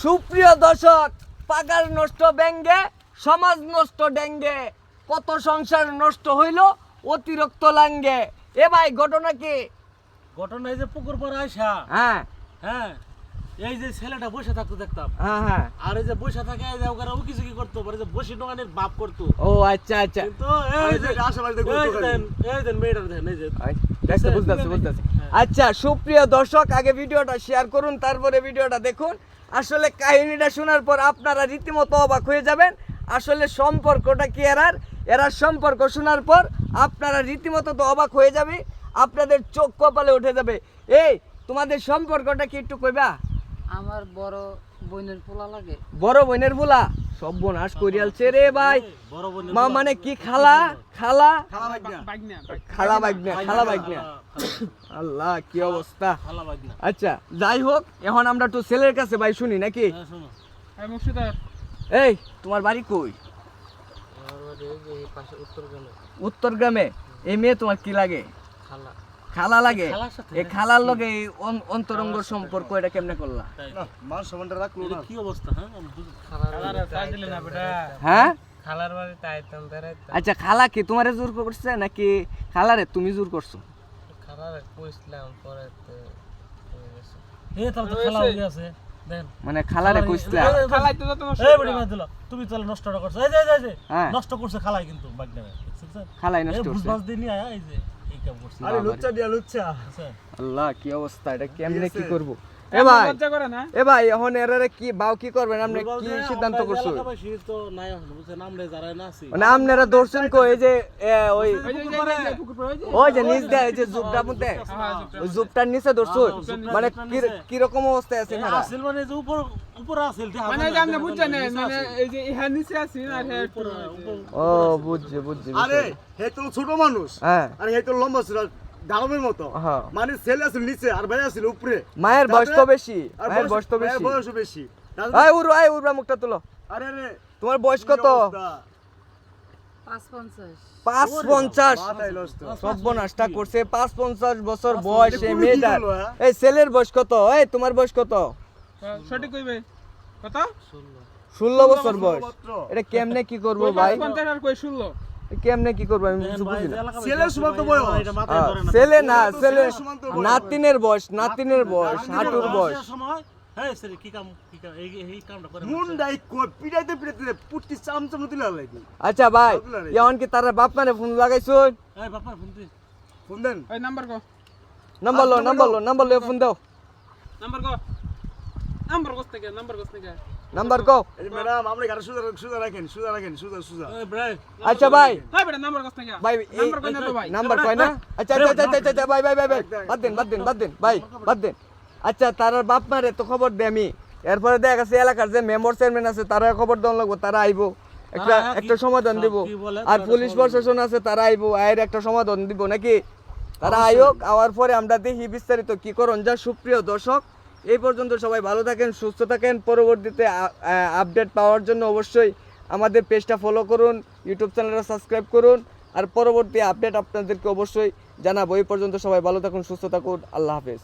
সুপ্রিয় দর্শক, পাগার নষ্ট ব্যঙ্গে সমাজ নষ্ট ডেঙ্গে, কত সংসার নষ্ট হইল অতিরিক্ত লাঙ্গে। এ ভাই ঘটনা কি? ঘটনা এই যে পুকুর পর আইসা হ্যাঁ হ্যাঁ এই যে ছেলেটা বসে থাকতো দেখতাম, হ্যাঁ হ্যাঁ। আর এই যে বসে থাকে এই যে ওখানে ও কিছু কি করতো, মানে যে বসে দোকানের বাপ করতো। ও আচ্ছা আচ্ছা, কিন্তু এই যে আশেপাশে এই যে মেয়েটা দেখেন এই যে দেখতে বুঝতেছি। আচ্ছা সুপ্রিয় দর্শক, আগে ভিডিওটা শেয়ার করুন, তারপরে ভিডিওটা দেখুন। আসলে কাহিনীটা শোনার পর আপনারা রীতিমতো অবাক হয়ে যাবেন। আসলে সম্পর্কটা কি এরার সম্পর্ক শোনার পর আপনারা রীতিমতো তো অবাক হয়ে যাবে, আপনাদের চোখ কপালে উঠে যাবে। এই তোমাদের সম্পর্কটা কি একটু কইবা? আমার বড় বোনের পোলা লাগে। বড় বোনের বুলা সর্বনাশ করিয়ালছে রে ভাই। বড় বোন মা মানে কি খালা খালা খালা বাগনা। আল্লাহ কি অবস্থা। খালা বাগনা। আচ্ছা যাই হোক, এখন আমরা তো ছেলের কাছে ভাই শুনি নাকি। হ্যাঁ শোনো, আমি মুর্শিদাবাদ। এই তোমার বাড়ি কই? আমার বাড়ি এই যে এই পাশে উত্তরগ্রামে। উত্তর গ্রামে। এই মেয়ে তোমার কি লাগে? খালা। খালা লাগে? খালার সাথে? এই খালার লগে এই অন্তরঙ্গ সম্পর্ক এটা কেমনে করলা? তাই না, মান সম্মানটা রাখলো এটা না। কি অবস্থা? হ্যাঁ আমি বুঝি। খালার তাই দিলে না বেটা। হ্যাঁ খালার বাড়ি তাইতাম বেড়াইতাম। আচ্ছা, খালা কি তোমারে জোর করছে নাকি খালারে তুমি জোর করছো? খালার কইছিলাম পরে তো হয়ে গেছে। এই তাহলে তো খালা হয়ে আছে দেখেন। মানে খালারে কইছলা? খালাই তো তোমার এই বড়ি মাছ দিল, তুমি তাহলে নষ্টটা করছো। এই যে এই যে হ্যাঁ নষ্ট করছে খালাই, কিন্তু বাগনা দেখছেন? খালাই এই নষ্ট বুঝ করছে। বাজ দিয়ে নিয়ে আয়া এই যে এই কাম করছে। আরে লুচ্চা দিয়া লুচ্চা। আচ্ছা আল্লাহ কি অবস্থা, এটা কেমনে কি আছে? করব? এ ভাই এ ভাই এখন এরারে কি বাও কি করবেন? আপনি কি সিদ্ধান্ত করছো? এলাকাবাসী তো নাই এখন বুঝছেন, আমরা যারা না আছি মানে আপনারা দর্শন কো এই যে ওই ওই যে নিচ দেয় যে জুপটা মধ্যে, ওই জুপটার নিচে দর্শন মানে কি রকম অবস্থায় আছে এখানে? আসল মানে যে উপর উপর আসল দেখা মানে যে আপনি বুঝছেন না, মানে এই যে ইহা নিচে আছি আর হে ও বুঝছি আরে হে তো ছোট মানুষ, হ্যাঁ আর হে তো লম্বা ছিল দানবের মতো। হ্যাঁ। মানে ছেলে আছে নিচে আর ভাই আছে উপরে। মায়ের বয়স তো বেশি, আর মায়ের বয়স তো বেশি। বয়স বেশি। আয় উড়বা মুখটা তুলো। আরে আরে তোমার বয়স কত? 550। 550। মাথায় নষ্ট। সর্বনাশটা করছে। 550 বছর 550 বয়স এই খুবই মেয়েটার। কি হলো, হ্যাঁ? এই ছেলের বয়স কত? এই তোমার বয়স কত? সঠিক কইবে কত? 16 বছর বয়স। মাত্র। এটা কেমনে কি করব ভাই? 50 আর কই 16। কেমনে কি করব আমি কিছু বুঝি না। ছেলের সমান তো বয়স। এটা মাথায় ধরে না। ছেলে না, ছেলে ছেলের সমান তো বয়স। নাতিনের বয়স, হাঁটুর বয়স। সময় হ্যাঁ স্যার কি কাম এই কামটা করে মুন্ডাই কই পিটাইতে পুটকি চামচাম তুলে লাগি। আচ্ছা ভাই, এখন কি তার বাপ মানে ফোন লাগাইছুন? এই বাপা ফোন দিস। ফোন দেন। ওই নাম্বার কো। নাম্বার লো ফোন দাও। নাম্বার কো। নাম্বার কস থেকে নাম্বার কও। এই ম্যাডাম আপনি গাড়ি সুজা রাখেন। এই ভাই আচ্ছা ভাই, হাই বেটা নাম্বার কস থেকে। ভাই নাম্বার কই না তো ভাই। নাম্বার কয় না? আচ্ছা ভাই বাদ দেন ভাই বাদ দেন। আচ্ছা তার বাপ মারে তো খবর দে আমি, এরপরে দেখা গেছে এলাকার যে মেম্বার চেয়ারম্যান আছে তারা খবর দেওয়া লাগবো, তারা আইবো একটা সমাধান দিব। আর পুলিশ প্রশাসন আছে তারা আইবো, আয়ের একটা সমাধান দিব নাকি? তারা আয়োগ আওয়ার পরে আমরা দেখি বিস্তারিত কি করুন। যা সুপ্রিয় দর্শক, এই পর্যন্ত সবাই ভালো থাকেন, সুস্থ থাকেন। পরবর্তীতে আপডেট পাওয়ার জন্য অবশ্যই আমাদের পেজটা ফলো করুন, ইউটিউব চ্যানেলটা সাবস্ক্রাইব করুন, আর পরবর্তী আপডেট আপনাদেরকে অবশ্যই জানাবো। এই পর্যন্ত সবাই ভালো থাকুন, সুস্থ থাকুন। আল্লাহ হাফেজ।